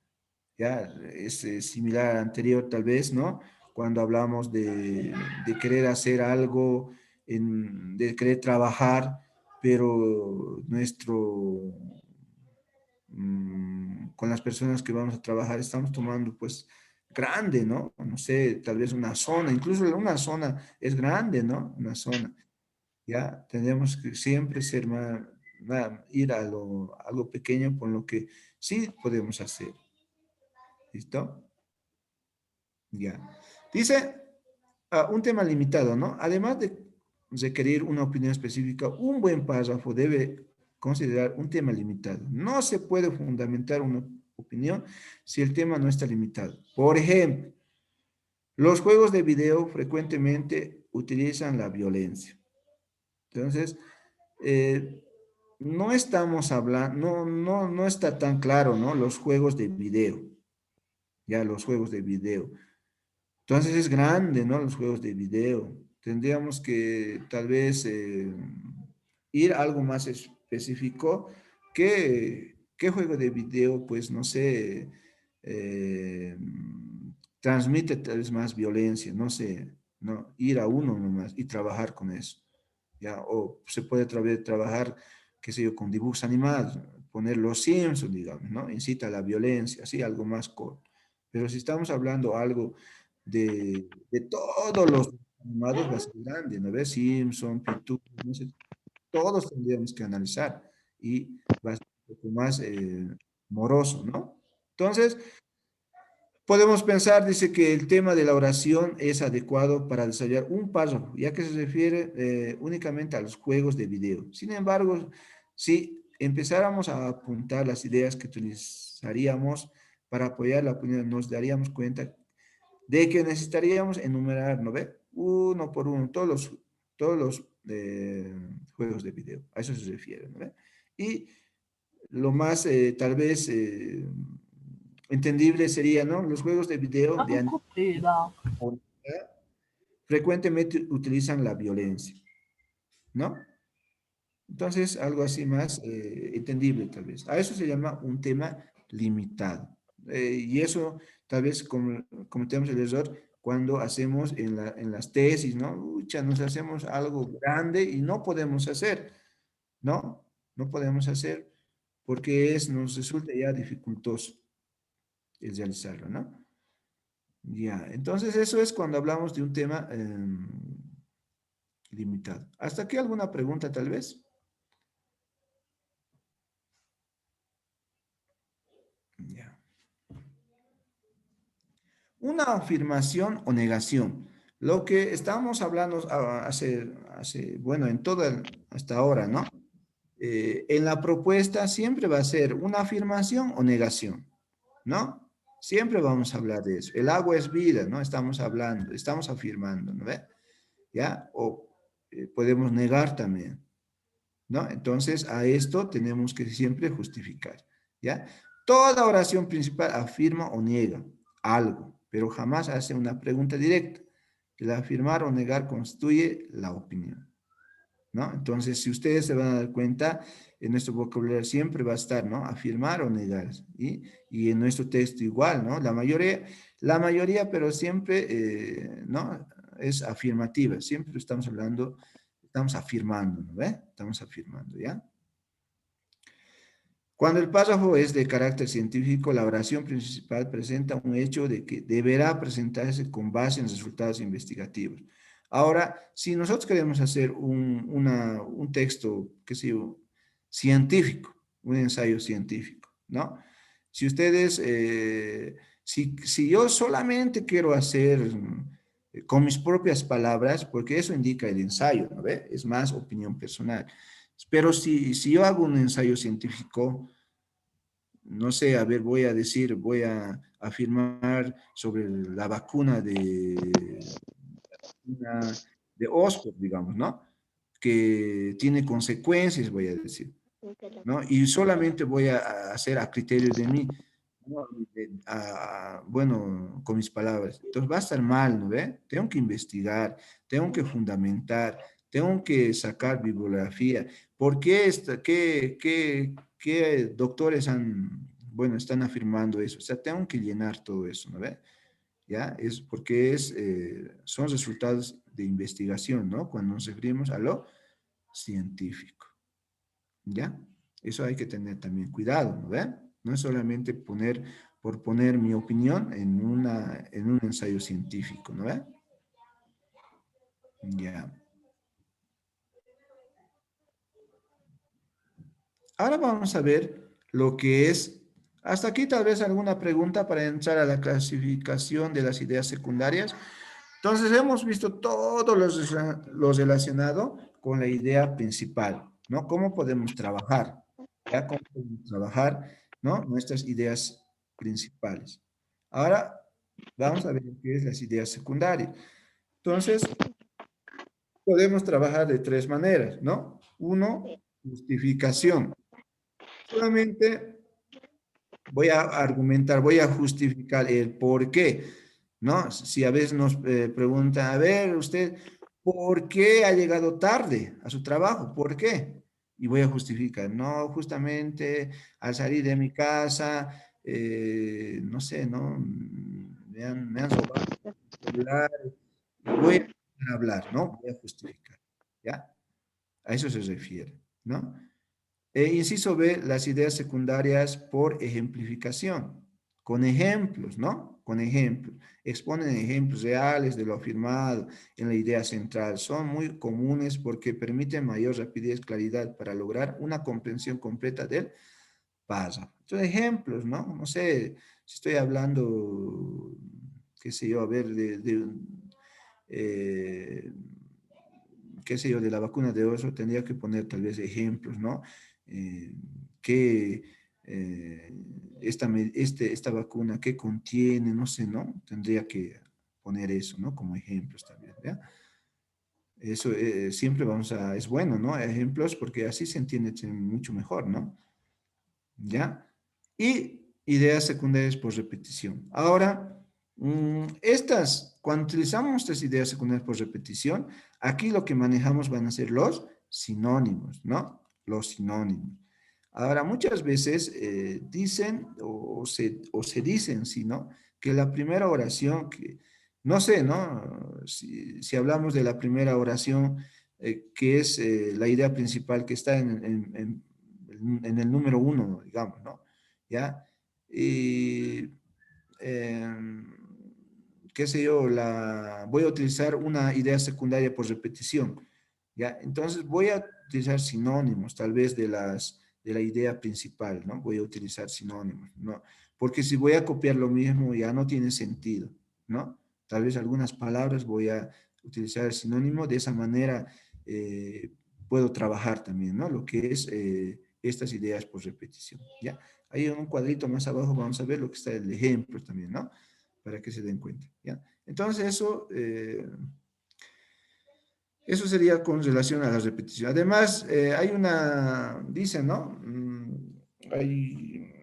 Ya es similar al anterior, tal vez, ¿no? Cuando hablamos de querer hacer algo, de querer trabajar, pero con las personas que vamos a trabajar estamos tomando, pues, grande, ¿no? No sé, tal vez una zona, incluso una zona es grande, ¿no? Una zona. Ya tendríamos que siempre ser ir a algo pequeño con lo que sí podemos hacer. ¿Listo? Ya. Dice un tema limitado, ¿no? Además de requerir una opinión específica, un buen párrafo debe considerar un tema limitado. No se puede fundamentar una opinión si el tema no está limitado. Por ejemplo, los juegos de video frecuentemente utilizan la violencia. Entonces, eh, no estamos hablando, no está tan claro, ¿no? Los juegos de video, ya los juegos de video. Entonces es grande, ¿no? Los juegos de video. Tendríamos que tal vez ir a algo más específico. ¿Qué juego de video, pues, no sé, eh, transmite tal vez más violencia? No sé, ¿no? Ir a uno nomás y trabajar con eso, ¿ya? O se puede trabajar, qué sé yo, con dibujos animados, poner los Simpsons, digamos, ¿no? Incita a la violencia, así, algo más corto. Pero si estamos hablando algo de todos los animados va a ser grande, ¿no ves? Simpson, Pitu, no sé, todos tendríamos que analizar y va a ser un poco más moroso, ¿no? Entonces, podemos pensar, dice que el tema de la oración es adecuado para desarrollar un párrafo, ya que se refiere únicamente a los juegos de video. Sin embargo, si empezáramos a apuntar las ideas que utilizaríamos para apoyar la opinión, nos daríamos cuenta de que necesitaríamos enumerar, ¿no ve? Uno por uno, todos los juegos de video. A eso se refiere, ¿no ve? Y lo más, tal vez, entendible sería, ¿no? Los juegos de video de anime frecuentemente utilizan la violencia, ¿no? Entonces, algo así más entendible, tal vez. A eso se llama un tema limitado. Y eso, tal vez, cometemos el error cuando hacemos en las tesis, ¿no? Ucha, nos hacemos algo grande y no podemos hacer, ¿no? No podemos hacer porque nos resulta ya dificultoso el realizarlo, ¿no? Ya, entonces eso es cuando hablamos de un tema limitado. ¿Hasta aquí alguna pregunta tal vez? Ya. Una afirmación o negación. Lo que estábamos hablando bueno, hasta ahora, ¿no? En la propuesta siempre va a ser una afirmación o negación, ¿no? Siempre vamos a hablar de eso. El agua es vida, ¿no? Estamos hablando, estamos afirmando, ¿no ve? ¿Ya? O podemos negar también, ¿no? Entonces, a esto tenemos que siempre justificar, ¿ya? Toda oración principal afirma o niega algo, pero jamás hace una pregunta directa. El afirmar o negar constituye la opinión, ¿no? Entonces, si ustedes se van a dar cuenta, en nuestro vocabulario siempre va a estar, ¿no? Afirmar o negar, y en nuestro texto igual, ¿no? La mayoría, pero siempre, ¿no? Es afirmativa, siempre estamos hablando, estamos afirmando, ¿no ve? Estamos afirmando, ¿ya? Cuando el párrafo es de carácter científico, la oración principal presenta un hecho de que deberá presentarse con base en resultados investigativos. Ahora, si nosotros queremos hacer un texto, qué sé yo, científico, un ensayo científico, ¿no? Si ustedes, si yo solamente quiero hacer con mis propias palabras, porque eso indica el ensayo, ¿no ve? Es más opinión personal. Pero si yo hago un ensayo científico, no sé, a ver, voy a afirmar sobre la vacuna de Oxford, digamos, ¿no? Que tiene consecuencias, voy a decir, ¿no? Y solamente voy a hacer a criterio de mí, ¿no? Bueno, con mis palabras. Entonces va a estar mal, ¿no ve? Tengo que investigar, tengo que fundamentar, tengo que sacar bibliografía. ¿Por qué, qué doctores bueno, están afirmando eso? O sea, tengo que llenar todo eso, ¿no ve? ¿Ya? Es porque son resultados de investigación, ¿no? Cuando nos referimos a lo científico, ¿ya? Eso hay que tener también cuidado, ¿no ve? No es solamente por poner mi opinión en un ensayo científico, ¿no ve? Ya. Ahora vamos a ver lo que es, hasta aquí tal vez alguna pregunta para entrar a la clasificación de las ideas secundarias. Entonces hemos visto todo lo relacionado con la idea principal, ¿no? ¿Cómo podemos trabajar? ¿Ya? ¿Cómo podemos trabajar, ¿no? Nuestras ideas principales. Ahora vamos a ver qué es las ideas secundarias. Entonces, podemos trabajar de tres maneras, ¿no? Uno, justificación. Solamente voy a argumentar, voy a justificar el por qué, ¿no? Si a veces nos preguntan, a ver, usted, ¿por qué ha llegado tarde a su trabajo? ¿Por qué? Y voy a justificar, no, justamente al salir de mi casa, no sé, ¿no? Me han robado el celular, y voy a hablar, ¿no? Voy a justificar, ¿ya? A eso se refiere, ¿no? Inciso B, las ideas secundarias por ejemplificación, con ejemplos, ¿no? Con ejemplos. Exponen ejemplos reales de lo afirmado en la idea central. Son muy comunes porque permiten mayor rapidez y claridad para lograr una comprensión completa del párrafo. Entonces, ejemplos, ¿no? No sé, si estoy hablando, qué sé yo, a ver, eh, qué sé yo, de la vacuna de oso, tendría que poner tal vez ejemplos, ¿no? Eh, que esta vacuna, ¿qué contiene? No sé, ¿no? Tendría que poner eso, ¿no? Como ejemplos también, ¿ya? Eso siempre es bueno, ¿no? Ejemplos porque así se entiende mucho mejor, ¿no? ¿Ya? Y ideas secundarias por repetición. Ahora, cuando utilizamos estas ideas secundarias por repetición, aquí lo que manejamos van a ser los sinónimos, ¿no? Los sinónimos. Ahora, muchas veces dicen o se dicen, ¿sí, no? Que la primera oración, no sé, ¿no? Si hablamos de la primera oración, que es la idea principal que está en el número uno, digamos, ¿no? ¿Ya? Y, eh, qué sé yo, voy a utilizar una idea secundaria por repetición, ¿ya? Entonces voy a utilizar sinónimos, tal vez de la idea principal, ¿no? Voy a utilizar sinónimos, ¿no? Porque si voy a copiar lo mismo ya no tiene sentido, ¿no? Tal vez algunas palabras voy a utilizar el sinónimo, de esa manera puedo trabajar también, ¿no? Lo que es estas ideas por repetición, ¿ya? Ahí en un cuadrito más abajo vamos a ver lo que está el ejemplo también, ¿no? Para que se den cuenta, ¿ya? Entonces eso sería con relación a la repetición. Además, dice, ¿no? Hay,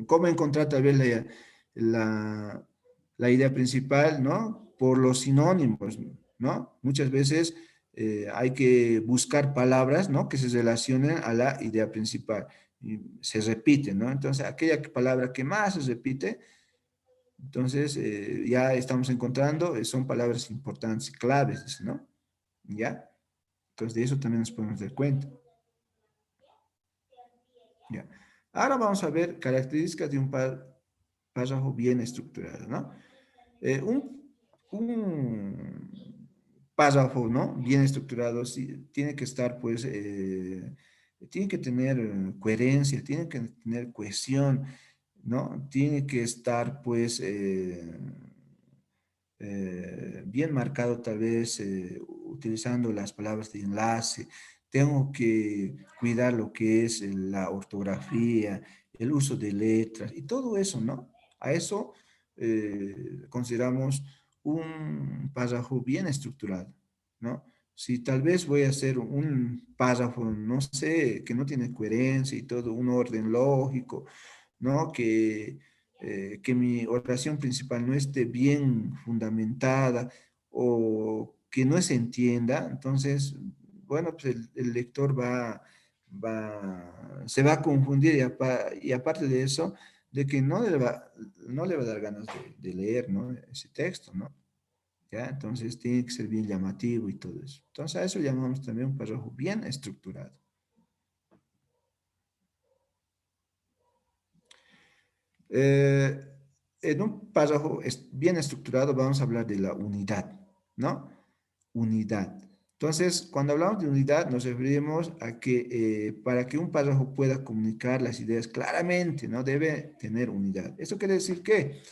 ¿cómo encontrar tal vez la, la idea principal, ¿no? Por los sinónimos, ¿no? Muchas veces hay que buscar palabras, ¿no? Que se relacionen a la idea principal. Y se repiten, ¿no? Entonces, aquella palabra que más se repite, entonces ya estamos encontrando, son palabras importantes, claves, ¿no? ¿Ya? Entonces, de eso también nos podemos dar cuenta. ¿Ya? Ahora vamos a ver características de un párrafo bien estructurado, ¿no? Un párrafo, ¿no? Bien estructurado, sí, tiene que estar, pues, tiene que tener coherencia, tiene que tener cohesión, ¿no? Tiene que estar, pues, bien marcado tal vez utilizando las palabras de enlace. Tengo que cuidar lo que es la ortografía, el uso de letras y todo eso, ¿no? A eso consideramos un párrafo bien estructurado, ¿no? Si tal vez voy a hacer un párrafo, no sé, que no tiene coherencia y todo, un orden lógico, ¿no? Que mi oración principal no esté bien fundamentada o que no se entienda, entonces, bueno, pues el lector se va a confundir y aparte de eso, de que no le va a dar ganas de leer, ¿no? Ese texto, ¿no? ¿Ya? Entonces tiene que ser bien llamativo y todo eso. Entonces a eso llamamos también un párrafo bien estructurado. Eh, en un párrafo bien estructurado vamos a hablar de la unidad, ¿no? Unidad. Entonces, cuando hablamos de unidad, nos referimos a que para que un párrafo pueda comunicar las ideas claramente, ¿no? Debe tener unidad. Esto quiere decir que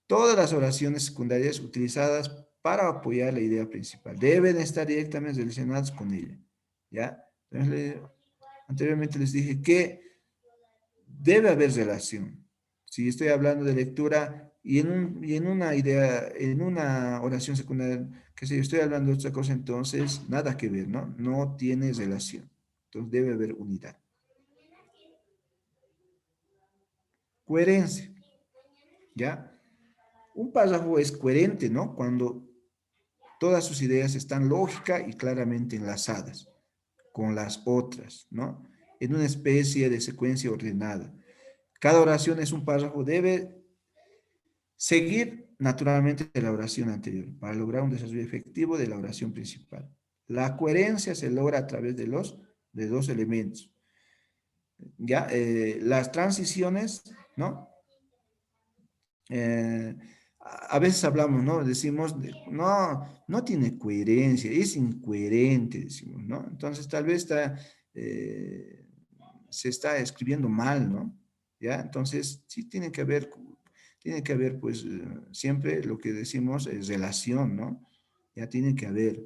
todas las oraciones secundarias utilizadas para apoyar la idea principal deben estar directamente relacionadas con ella, ¿ya? Entonces, anteriormente les dije que debe haber relación. Si estoy hablando de lectura y en una idea, en una oración secundaria, que si estoy hablando de otra cosa, entonces nada que ver, ¿no? No tiene relación. Entonces debe haber unidad. Coherencia, ¿ya? Un párrafo es coherente, ¿no? Cuando todas sus ideas están lógica y claramente enlazadas con las otras, ¿no? En una especie de secuencia ordenada. Cada oración es un párrafo, debe seguir naturalmente la oración anterior para lograr un desarrollo efectivo de la oración principal. La coherencia se logra a través de dos elementos. ¿Ya? Las transiciones, ¿no? eh, a veces hablamos, ¿no? Decimos, no, no tiene coherencia, es incoherente, decimos, ¿no? Entonces tal vez eh, se está escribiendo mal, ¿no? ¿Ya? Entonces sí tiene que haber, pues, siempre lo que decimos es relación, ¿no? Ya tiene que haber.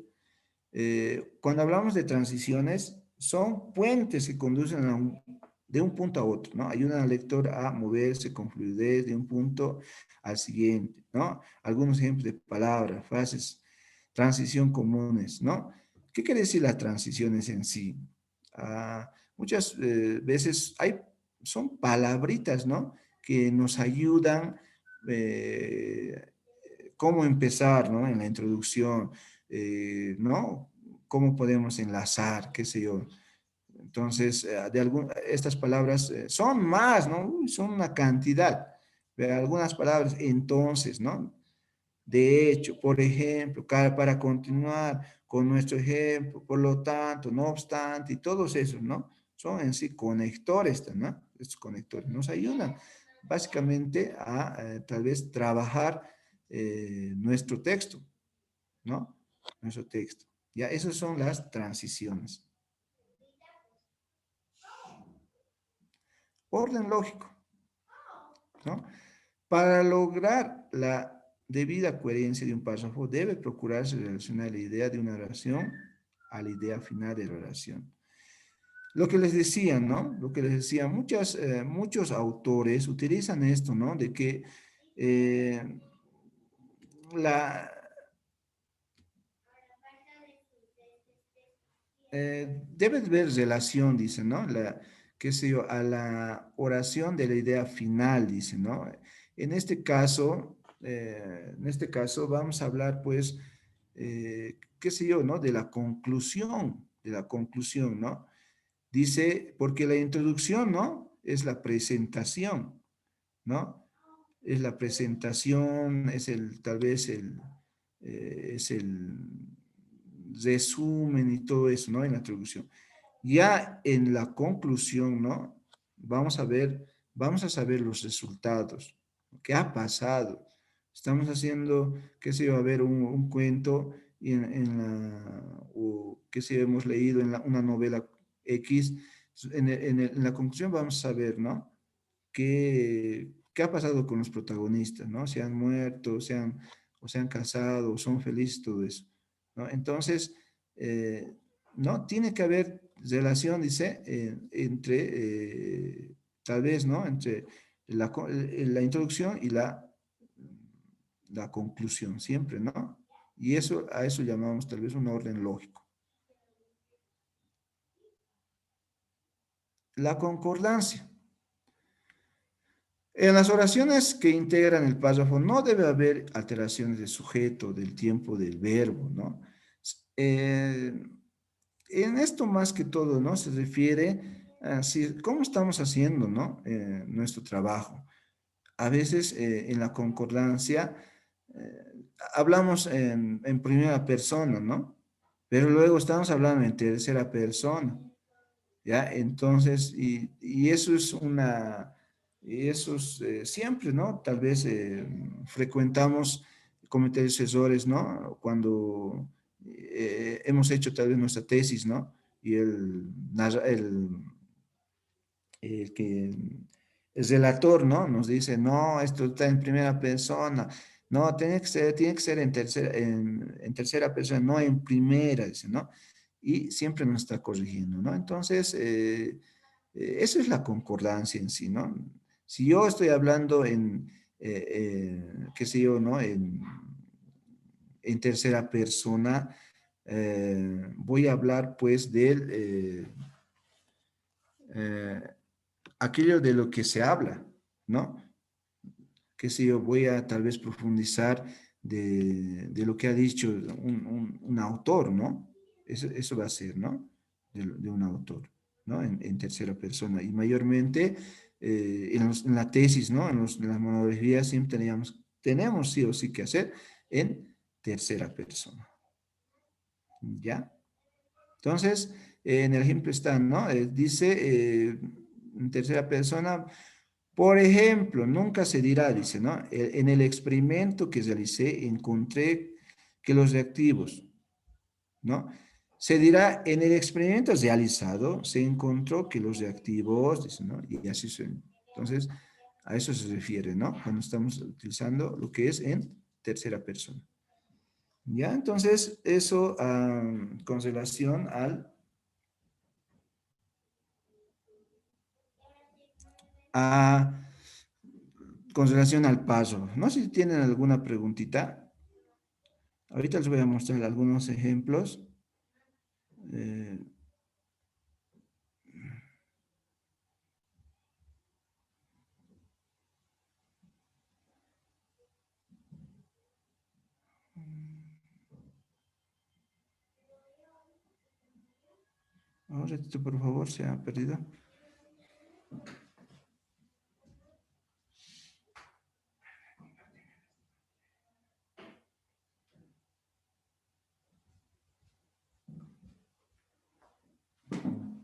Cuando hablamos de transiciones, son puentes que conducen de un punto a otro, ¿no? Ayudan al lector a moverse con fluidez de un punto al siguiente, ¿no? Algunos ejemplos de palabras, frases, transición comunes, ¿no? ¿Qué quiere decir las transiciones en sí? Muchas veces son palabritas, ¿no? Que nos ayudan eh, cómo empezar, ¿no? En la introducción, ¿no? ¿Cómo podemos enlazar, qué sé yo? Entonces, estas palabras son más, ¿no? Uy, son una cantidad. Pero algunas palabras, entonces, ¿no? De hecho, por ejemplo, para continuar con nuestro ejemplo, por lo tanto, no obstante, y todos esos, ¿no? Son en sí conectores, ¿no? Estos conectores nos ayudan básicamente a tal vez trabajar nuestro texto, ¿no? Nuestro texto. Ya, esas son las transiciones. Orden lógico, ¿no? Para lograr la debida coherencia de un párrafo, debe procurarse relacionar la idea de una oración a la idea final de la oración. Lo que les decía, ¿no? Lo que les decía, muchos autores utilizan esto, ¿no? De que eh, la, debe haber relación, dice, ¿no? Qué sé yo, a la oración de la idea final, dice, ¿no? En este caso vamos a hablar, pues, qué sé yo, ¿no? De la conclusión, ¿no? Dice, porque la introducción, ¿no? Es la presentación, ¿no? Es la presentación, tal vez es el resumen y todo eso, ¿no? En la introducción. Ya en la conclusión, ¿no? Vamos a saber los resultados. ¿Qué ha pasado? Estamos haciendo, qué sé yo, a ver, un cuento y o qué sé yo, hemos leído en una novela X. En la conclusión vamos a saber, ¿no? ¿Qué ha pasado con los protagonistas, ¿no? Se han muerto, o se han casado, o son felices, todo eso, ¿no? Entonces, eh, ¿no? Tiene que haber relación, dice, tal vez, ¿no? Entre la introducción y la conclusión, siempre, ¿no? Y a eso llamamos tal vez un orden lógico. La concordancia. En las oraciones que integran el párrafo no debe haber alteraciones de sujeto, del tiempo del verbo, ¿no? Eh, en esto más que todo, ¿no? Se refiere a cómo estamos haciendo, ¿no? Nuestro trabajo. A veces en la concordancia hablamos en primera persona, ¿no? Pero luego estamos hablando en tercera persona. ¿Ya? Entonces, y eso es siempre, ¿no? Tal vez frecuentamos cometer esos errores, ¿no? Cuando hemos hecho tal vez nuestra tesis, ¿no? Y el que, el relator, ¿no? Nos dice, no, esto está en primera persona, no, tiene que ser en tercera persona, no en primera, dice, ¿no? Y siempre nos está corrigiendo, ¿no? Entonces, eso es la concordancia en sí, ¿no? Si yo estoy hablando qué sé yo, ¿no? En tercera persona, voy a hablar pues eh, aquello de lo que se habla, ¿no? Qué sé yo, voy a tal vez profundizar de lo que ha dicho un autor, ¿no? Eso va a ser, ¿no? De un autor, ¿no? En tercera persona. Y mayormente en la tesis, ¿no? En las monografías siempre tenemos sí o sí que hacer en tercera persona, ¿ya? Entonces, en el ejemplo está, ¿no? Dice en tercera persona, Por ejemplo, nunca se dirá, dice, ¿no? En el experimento que realicé encontré que los reactivos, ¿no? Se dirá, en el experimento realizado se encontró que los reactivos, dice, ¿no? Y así suena. Entonces, a eso se refiere, ¿no? Cuando estamos utilizando lo que es en tercera persona. ¿Ya? Entonces, eso con relación a, con relación al paso. No sé si tienen alguna preguntita. Ahorita les voy a mostrar algunos ejemplos. Eh, un ratito, por favor, se ha perdido.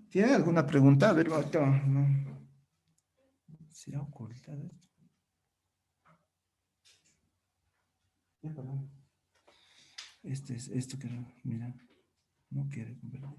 ¿Tiene alguna pregunta? A ver, ahorita, no. ¿Se ha ocultado esto? Ya, perdón. Este es esto que no, mira, no quiere convertir.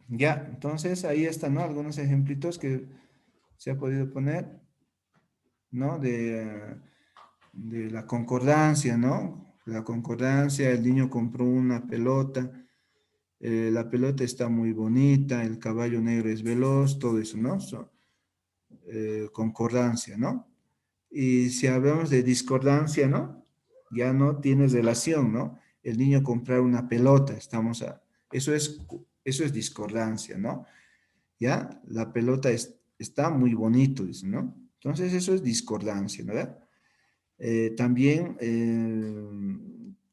Ya, entonces ahí están, ¿no? Algunos ejemplitos que se ha podido poner, ¿no? De la concordancia, ¿no? La concordancia, el niño compró una pelota, la pelota está muy bonita, el caballo negro es veloz, todo eso, ¿no? Concordancia, ¿no? Y si hablamos de discordancia, ¿no? Ya no tiene relación, ¿no? El niño comprar una pelota, eso es discordancia, ¿no? ¿Ya? La pelota está muy bonito, dice, ¿no? Entonces eso es discordancia, ¿no? También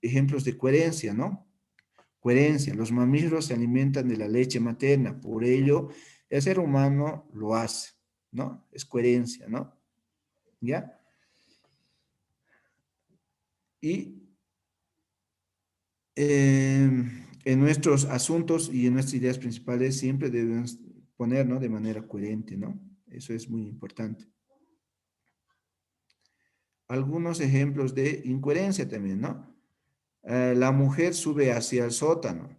ejemplos de coherencia, ¿no? Coherencia, los mamíferos se alimentan de la leche materna, por ello el ser humano lo hace, ¿no? Es coherencia, ¿no? ¿Ya? Y en nuestros asuntos y en nuestras ideas principales siempre debemos poner, ¿no? De manera coherente, ¿no? Eso es muy importante. Algunos ejemplos de incoherencia también, ¿no? La mujer sube hacia el sótano,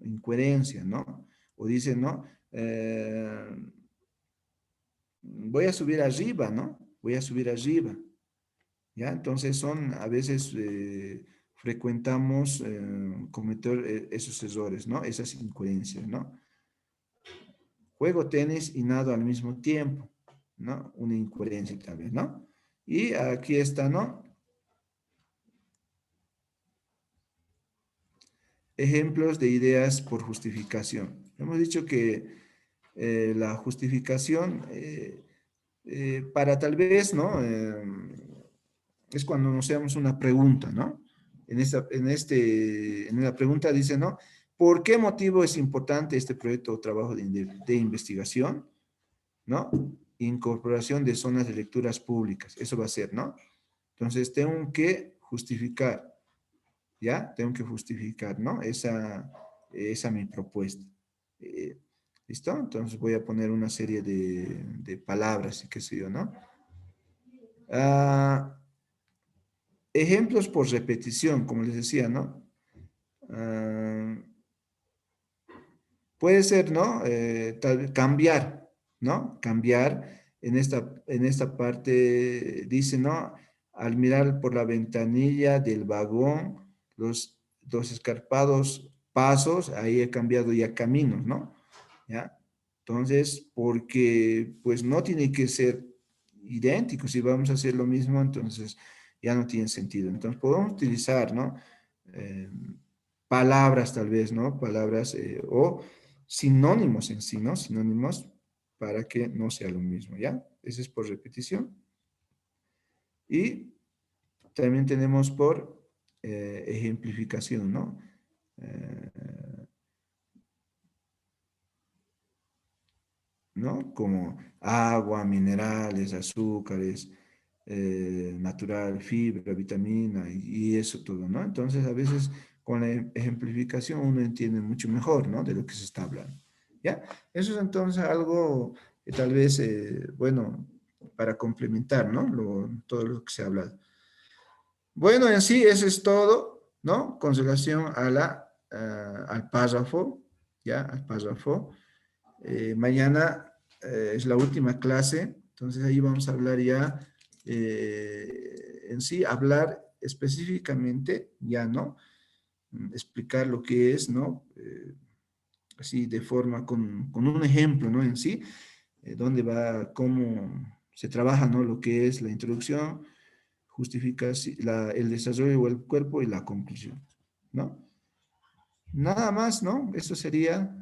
incoherencia, ¿no? O dice, ¿no? Voy a subir arriba, ¿no? Voy a subir arriba, ¿ya? Entonces a veces frecuentamos cometer esos errores, ¿no? Esas incoherencias, ¿no? Juego tenis y nado al mismo tiempo, ¿no? Una incoherencia tal vez, ¿no? Y aquí está, ¿no? Ejemplos de ideas por justificación. Hemos dicho que la justificación para tal vez, ¿no? Es cuando nos hacemos una pregunta, ¿no? En la pregunta dice, ¿no? ¿Por qué motivo es importante este proyecto o trabajo de investigación? ¿No? Incorporación de zonas de lecturas públicas. Eso va a ser, ¿no? Entonces, tengo que justificar, ¿ya? Tengo que justificar, ¿no? Esa mi propuesta. Eh, ¿Listo? Entonces voy a poner una serie de palabras y qué sé yo, ¿no? Ah, ejemplos por repetición, como les decía, ¿no? Ah, puede ser, ¿no? Cambiar, ¿no? Cambiar. En esta parte dice, ¿no? Al mirar por la ventanilla del vagón, los escarpados pasos, ahí he cambiado ya caminos, ¿no? ¿Ya? Entonces, porque pues no tiene que ser idénticos y vamos a hacer lo mismo, entonces ya no tiene sentido. Entonces podemos utilizar, ¿no? Palabras tal vez, ¿no? Palabras o sinónimos en sí, ¿no? Sinónimos para que no sea lo mismo, ¿ya? Ese es por repetición. Y también tenemos por ejemplificación, ¿no? ¿No? Como agua, minerales, azúcares, natural, fibra, vitamina y eso todo, ¿no? Entonces, a veces con la ejemplificación uno entiende mucho mejor, ¿no? De lo que se está hablando, ¿ya? Eso es entonces algo tal vez, bueno, para complementar, ¿no? Todo lo que se ha hablado. Bueno, en sí, eso es todo, ¿no? Con relación a al párrafo, ¿ya? Al párrafo. Mañana es la última clase, entonces ahí vamos a hablar ya en sí, hablar específicamente, ya, ¿no? Explicar lo que es, ¿no? Así de forma con un ejemplo, ¿no? En sí, dónde va, cómo se trabaja, ¿no? Lo que es la introducción, justifica el desarrollo del cuerpo y la conclusión, ¿no? Nada más, ¿no? Eso sería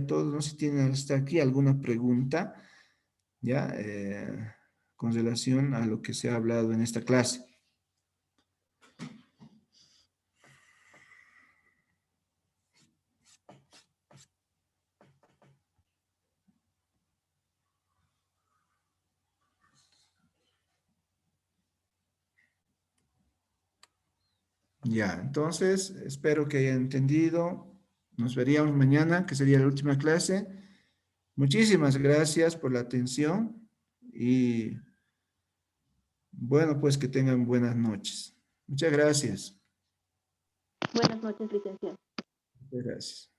todo. No sé si tienen hasta aquí alguna pregunta, ¿ya? Con relación a lo que se ha hablado en esta clase. Ya, entonces, espero que hayan entendido. Nos veríamos mañana, que sería la última clase. Muchísimas gracias por la atención y bueno, pues que tengan buenas noches. Muchas gracias. Buenas noches, licenciado. Muchas gracias.